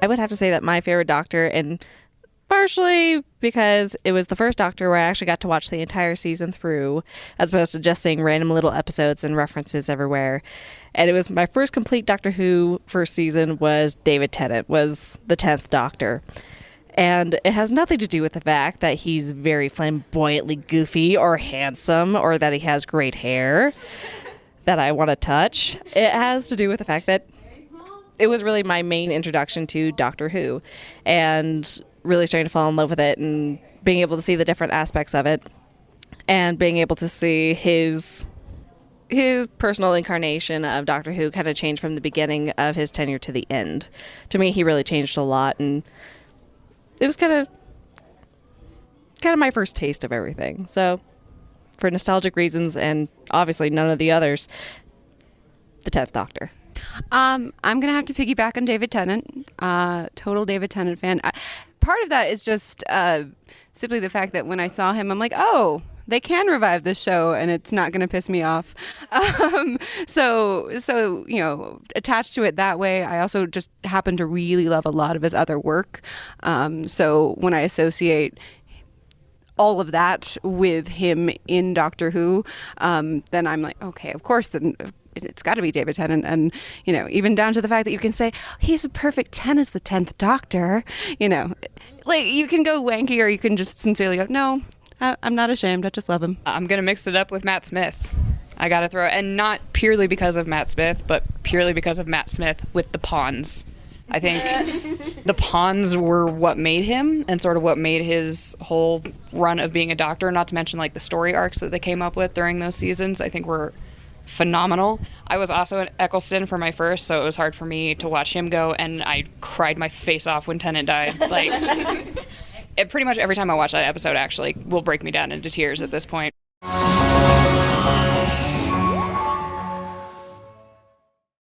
I would have to say that my favorite Doctor, and partially because it was the first Doctor where I actually got to watch the entire season through, as opposed to just seeing random little episodes and references everywhere. And it was my first complete Doctor Who first season was David Tennant, was the 10th Doctor. And it has nothing to do with the fact that he's very flamboyantly goofy or handsome or that he has great hair that I want to touch. It has to do with the fact that it was really my main introduction to Doctor Who and really starting to fall in love with it and being able to see the different aspects of it and being able to see his personal incarnation of Doctor Who kind of change from the beginning of his tenure to the end. To me, he really changed a lot, and it was kind of my first taste of everything. So, for nostalgic reasons, and obviously none of the others, the 10th Doctor. I'm going to have to piggyback on David Tennant. Total David Tennant fan. Part of that is just simply the fact that when I saw him, I'm like, oh, they can revive this show and it's not going to piss me off. So, you know, attached to it that way. I also just happen to really love a lot of his other work. So when I associate all of that with him in Doctor Who, then I'm like, okay, of course, then it's got to be David Tennant. And, you know, even down to the fact that you can say, he's a perfect 10 as the 10th Doctor, you know, like you can go wanky or you can just sincerely go, no, I'm not ashamed. I just love him. I'm going to mix it up with Matt Smith. I got to throw it. And not purely because of Matt Smith, but purely because of Matt Smith with the pawns. I think the pawns were what made him and sort of what made his whole run of being a Doctor, not to mention like the story arcs that they came up with during those seasons, I think were phenomenal. I was also at Eccleston for my first, so it was hard for me to watch him go, and I cried my face off when Tennant died. Like, pretty much every time I watch that episode actually will break me down into tears at this point.